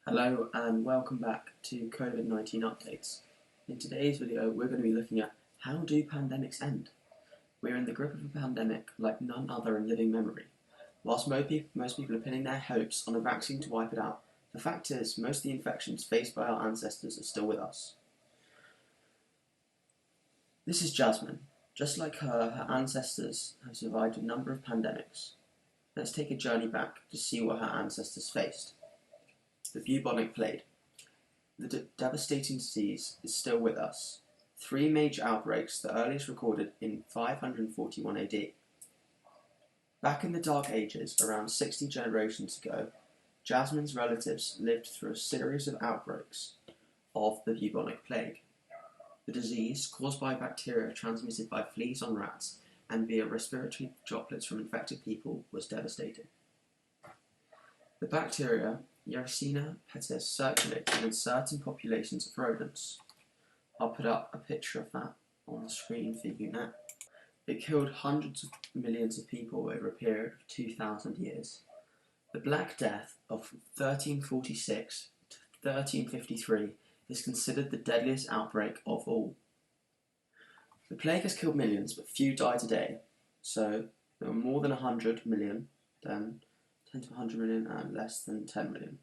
Hello and welcome back to COVID-19 updates. In today's video we're going to be looking at how do pandemics end? We're in the grip of a pandemic like none other in living memory. Whilst most people are pinning their hopes on a vaccine to wipe it out, the fact is most of the infections faced by our ancestors are still with us. This is Jasmine. Just like her ancestors have survived a number of pandemics. Let's take a journey back to see what her ancestors faced. The bubonic plague. The devastating disease is still with us. 3 major outbreaks, the earliest recorded in 541 AD. Back in the Dark Ages, around 60 generations ago, Jasmine's relatives lived through a series of outbreaks of the bubonic plague. The disease, caused by bacteria transmitted by fleas on rats and via respiratory droplets from infected people, was devastating. The bacteria Yersinia pestis circulated in certain populations of rodents. I'll put up a picture of that on the screen for you now. It killed hundreds of millions of people over a period of 2,000 years. The Black Death of 1346 to 1353 is considered the deadliest outbreak of all. The plague has killed millions, but few die today. So there were more than 100 million, then 10 to 100 million, and less than 10 million.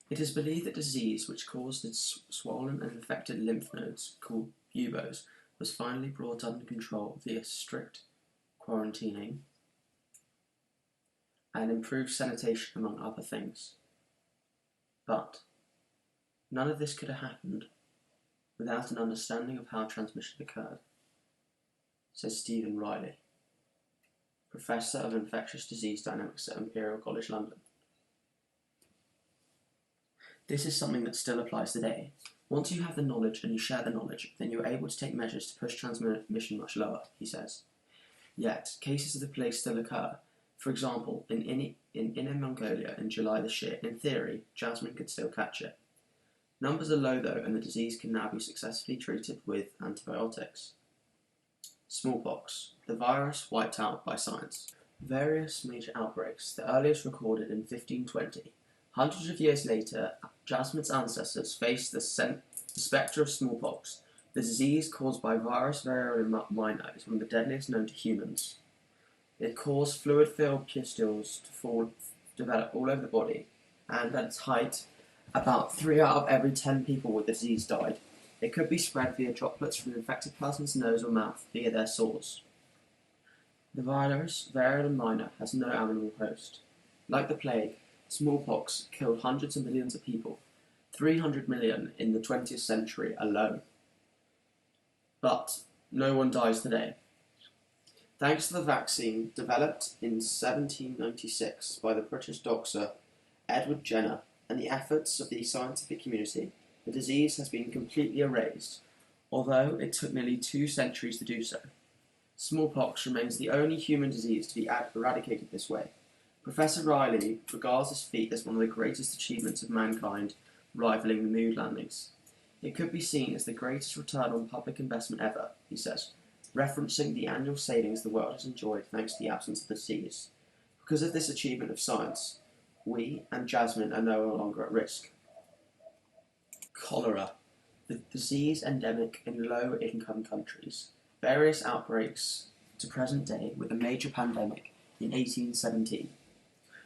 It is believed that disease, which caused its swollen and infected lymph nodes, called buboes, was finally brought under control via strict quarantining and improved sanitation, among other things. But none of this could have happened without an understanding of how transmission occurred, says Stephen Riley, Professor of Infectious Disease Dynamics at Imperial College London. This is something that still applies today. Once you have the knowledge and you share the knowledge, then you are able to take measures to push transmission much lower, he says. Yet, cases of the plague still occur. For example, in Inner Mongolia in July this year, in theory, Jasmine could still catch it. Numbers are low though, and the disease can now be successfully treated with antibiotics. Smallpox, the virus wiped out by science. Various major outbreaks, the earliest recorded in 1520. Hundreds of years later, Jasmine's ancestors faced the spectre of smallpox. The disease caused by virus variorum minor is one of the deadliest known to humans. It caused fluid-filled pustules to develop all over the body, and at its height, about 3 out of every 10 people with the disease died. It could be spread via droplets from an infected person's nose or mouth via their sores. The virus, variant minor, has no animal host. Like the plague, smallpox killed hundreds of millions of people, 300 million in the 20th century alone. But no one dies today. Thanks to the vaccine developed in 1796 by the British doctor Edward Jenner and the efforts of the scientific community, the disease has been completely erased, although it took nearly 2 centuries to do so. Smallpox remains the only human disease to be eradicated this way. Professor Riley regards this feat as one of the greatest achievements of mankind, rivaling the moon landings. It could be seen as the greatest return on public investment ever, he says, referencing the annual savings the world has enjoyed thanks to the absence of the disease. Because of this achievement of science, we and Jasmine are no longer at risk. Cholera, the disease endemic in low-income countries. Various outbreaks to present day, with a major pandemic in 1817.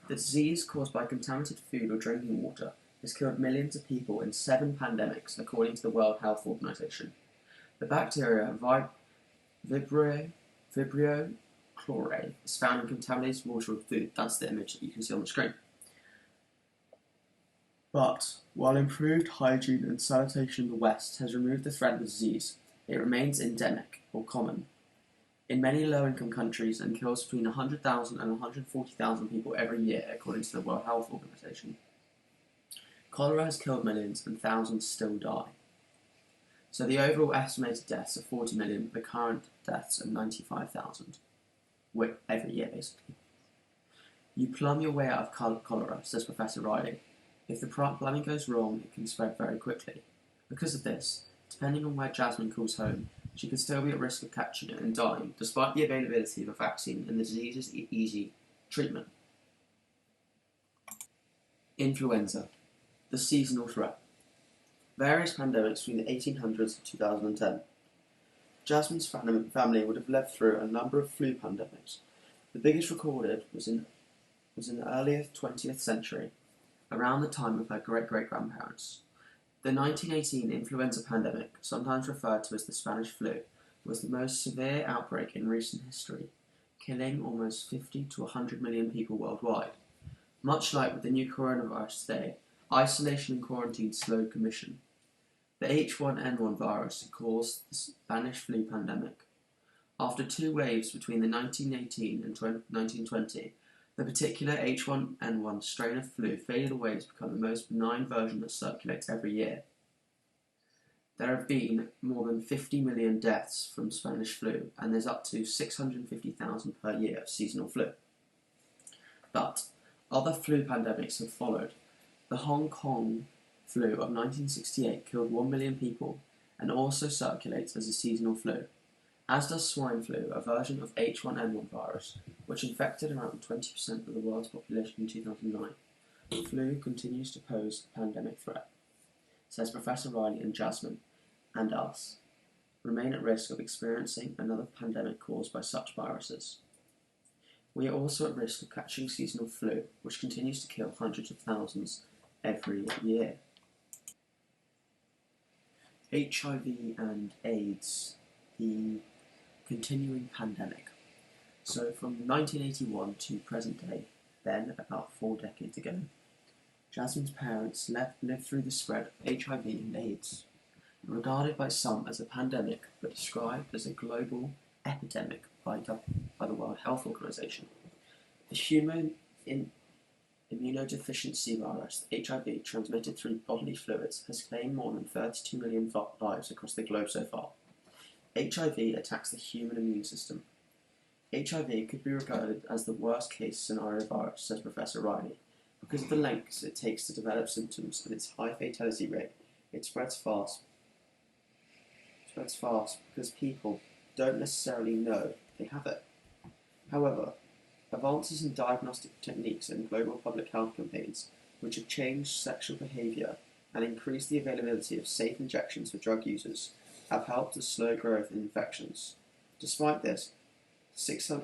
The disease, caused by contaminated food or drinking water, has killed millions of people in 7 pandemics, according to the World Health Organization. The bacteria Vibrio chloride is found in contaminated water and food. That's the image that you can see on the screen. But, while improved hygiene and sanitation in the West has removed the threat of the disease, it remains endemic, or common, in many low-income countries and kills between 100,000 and 140,000 people every year, according to the World Health Organization. Cholera has killed millions and thousands still die. So the overall estimated deaths are 40 million, the current deaths are 95,000. Every year, basically. You plumb your way out of cholera, says Professor Riley. If the plumbing goes wrong, it can spread very quickly. Because of this, depending on where Jasmine calls home, she could still be at risk of catching it and dying, despite the availability of a vaccine and the disease's easy treatment. Influenza, the seasonal threat. Various pandemics between the 1800s and 2010. Jasmine's family would have lived through a number of flu pandemics. The biggest recorded was in the early 20th century, around the time of her great-great-grandparents. The 1918 influenza pandemic, sometimes referred to as the Spanish flu, was the most severe outbreak in recent history, killing almost 50 to 100 million people worldwide. Much like with the new coronavirus today, isolation and quarantine slowed commission. The H1N1 virus caused the Spanish flu pandemic. After two waves between the 1918 and 1920, the particular H1N1 strain of flu faded away to become the most benign version that circulates every year. There have been more than 50 million deaths from Spanish flu, and there's up to 650,000 per year of seasonal flu. But other flu pandemics have followed. The Hong Kong flu of 1968 killed 1 million people and also circulates as a seasonal flu, as does swine flu, a version of H1N1 virus, which infected around 20% of the world's population in 2009. Flu continues to pose a pandemic threat, says Professor Riley and Jasmine, and us, remain at risk of experiencing another pandemic caused by such viruses. We are also at risk of catching seasonal flu, which continues to kill hundreds of thousands every year. HIV and AIDS, the continuing pandemic. So from 1981 to present day, then about 4 decades ago, Jasmine's parents lived through the spread of HIV and AIDS, regarded by some as a pandemic but described as a global epidemic by the World Health Organization. The human immunodeficiency virus, HIV, transmitted through bodily fluids, has claimed more than 32 million lives across the globe so far. HIV attacks the human immune system. HIV could be regarded as the worst-case scenario virus, says Professor Riley. Because of the lengths it takes to develop symptoms and its high fatality rate, it spreads fast because people don't necessarily know they have it. However, advances in diagnostic techniques and global public health campaigns, which have changed sexual behaviour and increased the availability of safe injections for drug users, have helped to slow growth in infections. Despite this,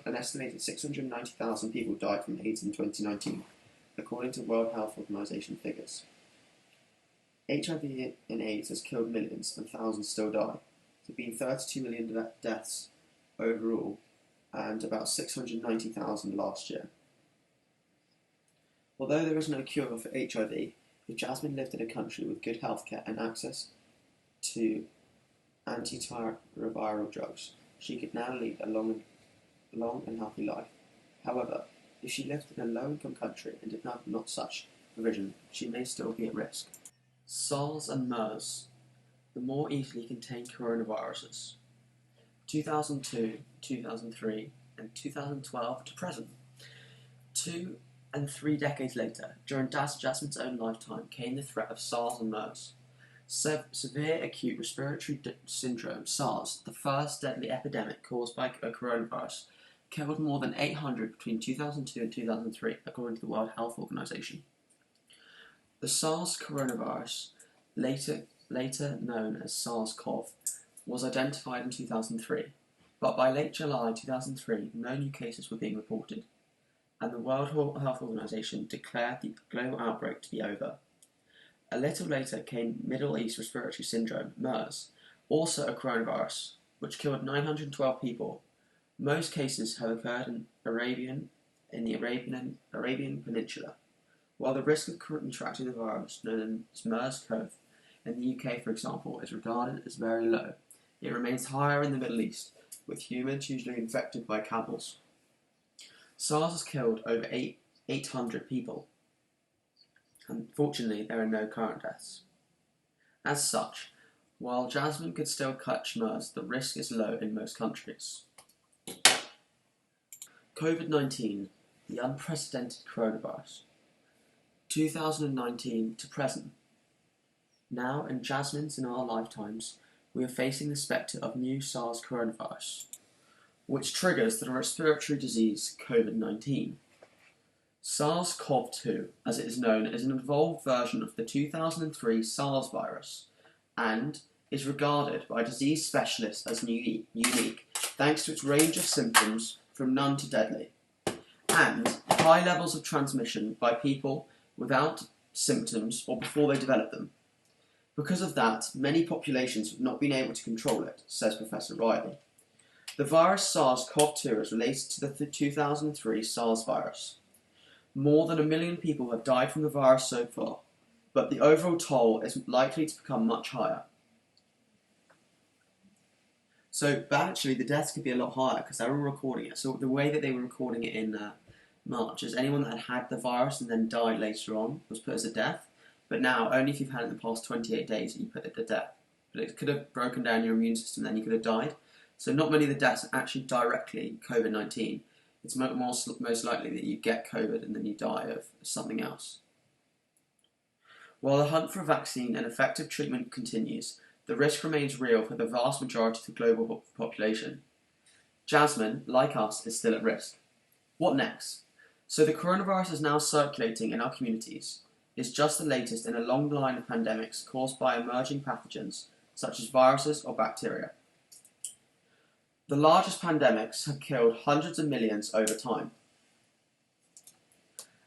an estimated 690,000 people died from AIDS in 2019, according to World Health Organization figures. HIV and AIDS has killed millions, and thousands still die. There have been 32 million deaths overall, and about 690,000 last year. Although there is no cure for HIV, if Jasmine lived in a country with good healthcare and access to antiretroviral drugs, she could now lead a long and healthy life. However, if she lived in a low-income country and did not have such provision, she may still be at risk. SARS and MERS, the more easily contained coronaviruses. 2002, 2003, and 2012 to present. 2 and 3 decades later, during Jasmine's own lifetime, came the threat of SARS and MERS. Severe acute respiratory syndrome, SARS, the first deadly epidemic caused by a coronavirus, killed more than 800 between 2002 and 2003, according to the World Health Organization. The SARS coronavirus, later known as SARS-CoV, was identified in 2003, but by late July 2003, no new cases were being reported, and the World Health Organization declared the global outbreak to be over. A little later came Middle East Respiratory Syndrome, MERS, also a coronavirus, which killed 912 people. Most cases have occurred in the Arabian Peninsula, while the risk of contracting the virus, known as MERS-CoV, in the UK, for example, is regarded as very low. It remains higher in the Middle East, with humans usually infected by camels. SARS has killed over 800 people. Unfortunately, there are no current deaths. As such, while Jasmine could still catch MERS, the risk is low in most countries. COVID-19, the unprecedented coronavirus. 2019 to present. Now, in Jasmine's and our lifetimes, we are facing the spectre of new SARS coronavirus, which triggers the respiratory disease COVID-19. SARS-CoV-2, as it is known, is an evolved version of the 2003 SARS virus and is regarded by disease specialists as unique thanks to its range of symptoms from none to deadly and high levels of transmission by people without symptoms or before they develop them. Because of that, many populations have not been able to control it, says Professor Riley. The virus SARS-CoV-2 is related to the 2003 SARS virus. More than 1 million people have died from the virus so far, but the overall toll is likely to become much higher. But actually, the deaths could be a lot higher because they're all recording it. So the way that they were recording it in March is anyone that had the virus and then died later on was put as a death. But now, only if you've had it in the past 28 days you put it to death. But it could have broken down your immune system, then you could have died. So not many of the deaths are actually directly COVID-19. It's most likely that you get COVID and then you die of something else. While the hunt for a vaccine and effective treatment continues, the risk remains real for the vast majority of the global population. Jasmine, like us, is still at risk. What next? So the coronavirus is now circulating in our communities. It's just the latest in a long line of pandemics caused by emerging pathogens, such as viruses or bacteria. The largest pandemics have killed hundreds of millions over time.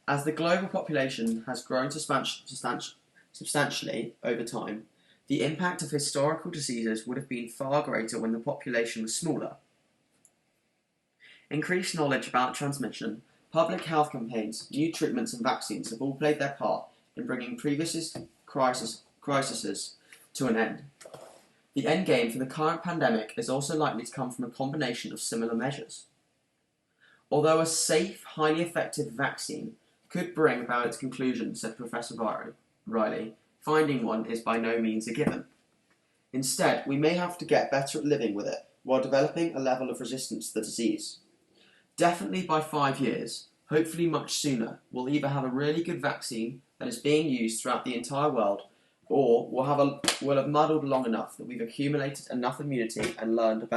As the global population has grown substantially over time, the impact of historical diseases would have been far greater when the population was smaller. Increased knowledge about transmission, public health campaigns, new treatments and vaccines have all played their part in bringing previous crises to an end. The end game for the current pandemic is also likely to come from a combination of similar measures. Although a safe, highly effective vaccine could bring about its conclusion, said Professor Riley, finding one is by no means a given. Instead, we may have to get better at living with it while developing a level of resistance to the disease. Definitely by 5 years, hopefully much sooner, we'll either have a really good vaccine that is being used throughout the entire world, or we'll have muddled long enough that we've accumulated enough immunity and learned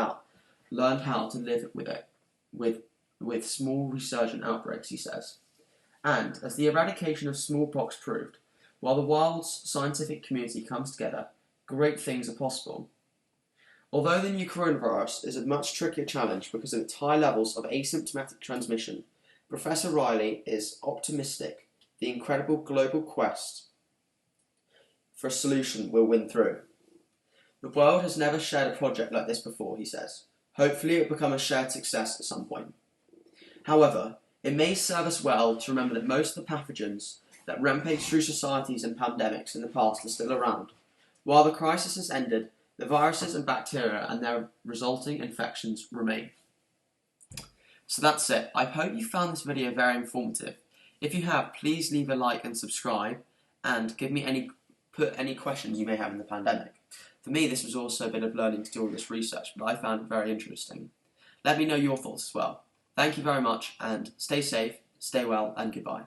how to live with it, with small resurgent outbreaks, he says. And, as the eradication of smallpox proved, while the world's scientific community comes together, great things are possible. Although the new coronavirus is a much trickier challenge because of its high levels of asymptomatic transmission, Professor Riley is optimistic the incredible global quest for a solution will win through. The world has never shared a project like this before, he says. Hopefully it will become a shared success at some point. However, it may serve us well to remember that most of the pathogens that rampage through societies and pandemics in the past are still around. While the crisis has ended, the viruses and bacteria and their resulting infections remain. So that's it. I hope you found this video very informative. If you have, please leave a like and subscribe, and put any questions you may have in the pandemic. For me, this was also a bit of learning to do all this research, but I found it very interesting. Let me know your thoughts as well. Thank you very much, and stay safe, stay well, and goodbye.